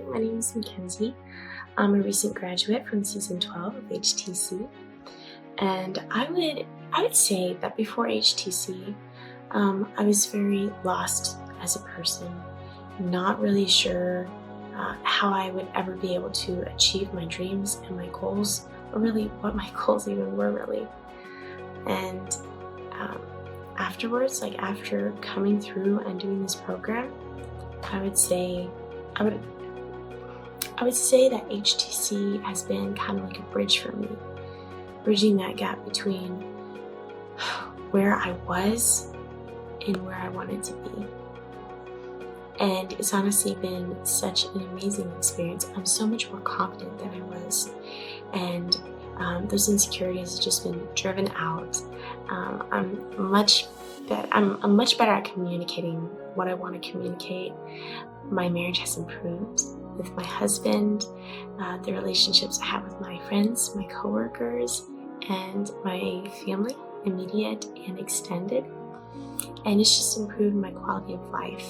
My name is Mackenzie. I'm a recent graduate from season 12 of HTC, and I would say that before HTC, I was very lost as a person, not really sure how I would ever be able to achieve my dreams and my goals, or really what my goals even were really. And afterwards, after coming through and doing this program, I would say that HTC has been kind of like a bridge for me, bridging that gap between where I was and where I wanted to be. And it's honestly been such an amazing experience. I'm so much more confident than I was, and those insecurities have just been driven out. I'm much better at communicating what I want to communicate. My marriage has improved with my husband, the relationships I have with my friends, my coworkers, and my family, immediate and extended. And it's just improved my quality of life.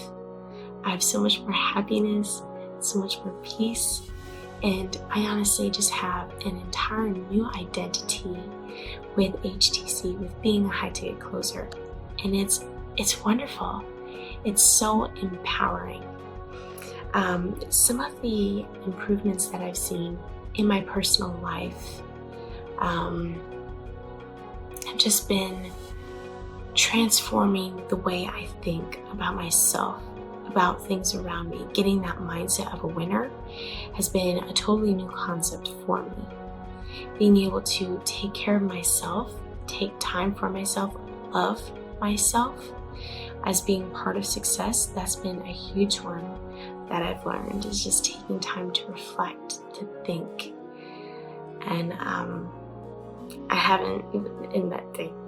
I have so much more happiness, so much more peace, and I honestly just have an entire new identity with HTC, with being a high-ticket closer. And it's wonderful. It's so empowering. Some of the improvements that I've seen in my personal life have just been transforming the way I think about myself, about things around me. Getting that mindset of a winner has been a totally new concept for me. Being able to take care of myself, take time for myself, love myself as being part of success, that's been a huge one that I've learned, is just taking time to reflect, to think. And I haven't,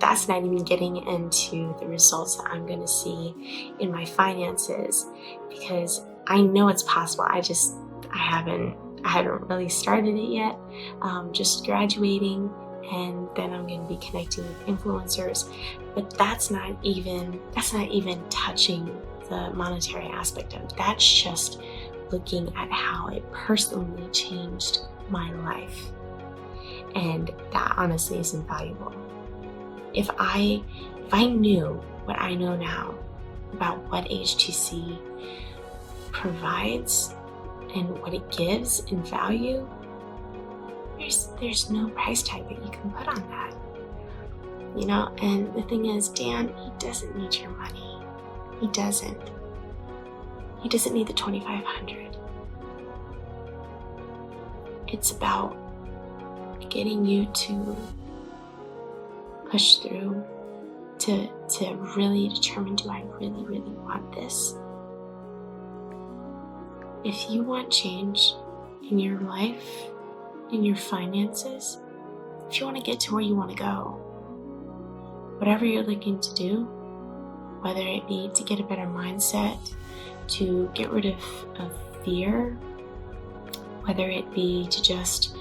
that's not even getting into the results that I'm going to see in my finances, because I know it's possible. I haven't really started it yet. Just graduating, and then I'm going to be connecting with influencers. But that's not even touching the monetary aspect of it. That's just looking at how it personally changed my life. And that honestly is invaluable. If I knew what I know now about what HTC provides and what it gives in value, there's no price tag that you can put on that. And the thing is, Dan, he doesn't need your money. He doesn't need the $2,500. It's about getting you to push through, to really determine, do I really, really want this? If you want change in your life, in your finances, if you want to get to where you want to go, whatever you're looking to do, whether it be to get a better mindset, to get rid of fear, whether it be to just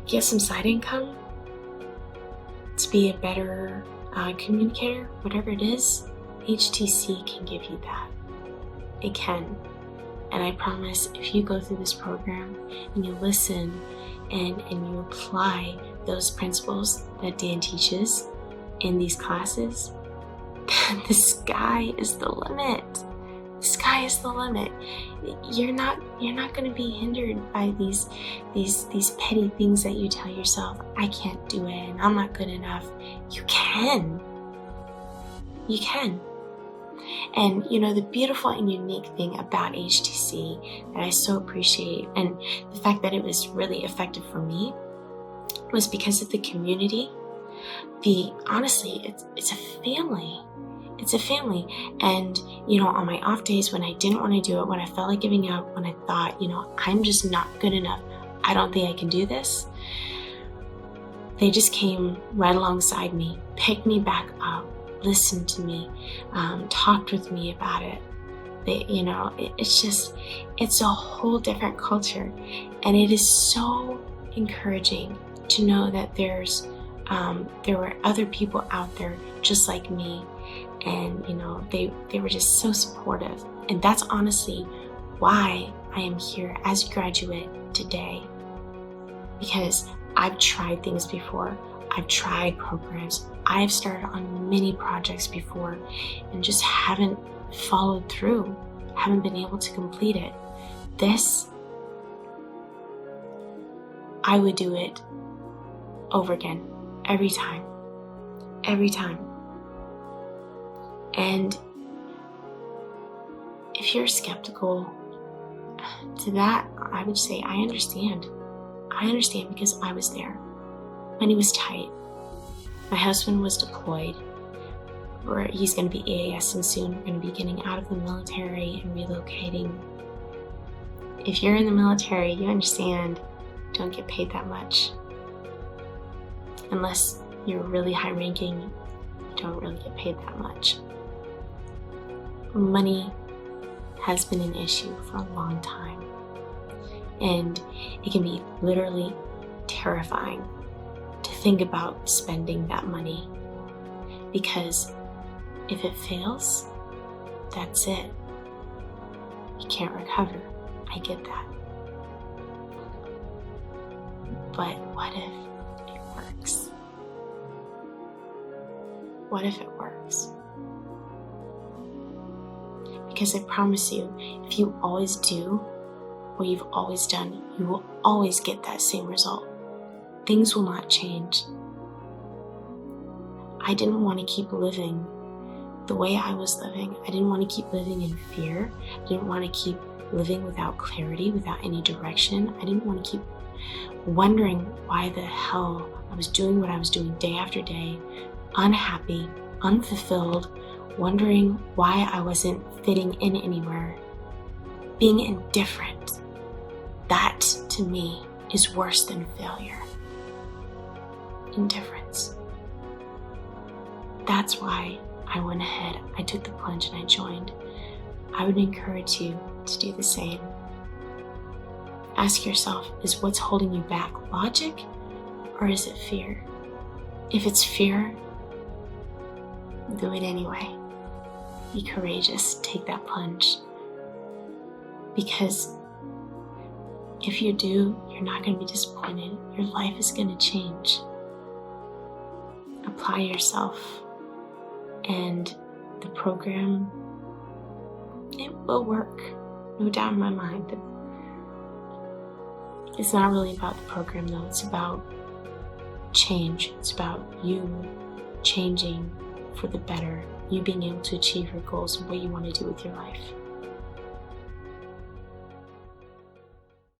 get some side income, to be a better communicator, whatever it is, HTC can give you that. It can. And I promise, if you go through this program and you listen and you apply those principles that Dan teaches in these classes, the sky is the limit. The sky is the limit. You're not going to be hindered by these petty things that you tell yourself. I can't do it, and I'm not good enough. You can. You can. And the beautiful and unique thing about HTC that I so appreciate, and the fact that it was really effective for me, was because of the community. Honestly, it's a family. It's a family. And, on my off days when I didn't want to do it, when I felt like giving up, when I thought, I'm just not good enough, I don't think I can do this, they just came right alongside me, picked me back up, listened to me, talked with me about it. It's a whole different culture. And it is so encouraging to know that there were other people out there just like me, and they were just so supportive. And that's honestly why I am here as a graduate today. Because I've tried things before. I've tried programs. I've started on many projects before and just haven't followed through, haven't been able to complete it. This, I would do it over again, every time. And if you're skeptical to that, I would say I understand. I understand because I was there. Money was tight. My husband was deployed. He's going to be EASing soon. We're going to be getting out of the military and relocating. If you're in the military, you understand, don't get paid that much. Unless you're really high ranking, you don't really get paid that much. Money has been an issue for a long time. And it can be literally terrifying to think about spending that money. Because if it fails, that's it. You can't recover. I get that. But what if it works? What if it works? Because I promise you, if you always do what you've always done, you will always get that same result. Things will not change. I didn't want to keep living the way I was living. I didn't want to keep living in fear. I didn't want to keep living without clarity, without any direction. I didn't want to keep wondering why the hell I was doing what I was doing day after day, unhappy, unfulfilled, wondering why I wasn't fitting in anywhere, being indifferent. That, to me, is worse than failure. Indifference. That's why I went ahead, I took the plunge and I joined. I would encourage you to do the same. Ask yourself, is what's holding you back logic or is it fear? If it's fear, do it anyway. Be courageous, take that plunge. Because if you do, you're not going to be disappointed. Your life is going to change. Apply yourself, and the program, it will work. No doubt in my mind. It's not really about the program though. It's about change. It's about you changing for the better. You being able to achieve your goals and what you want to do with your life.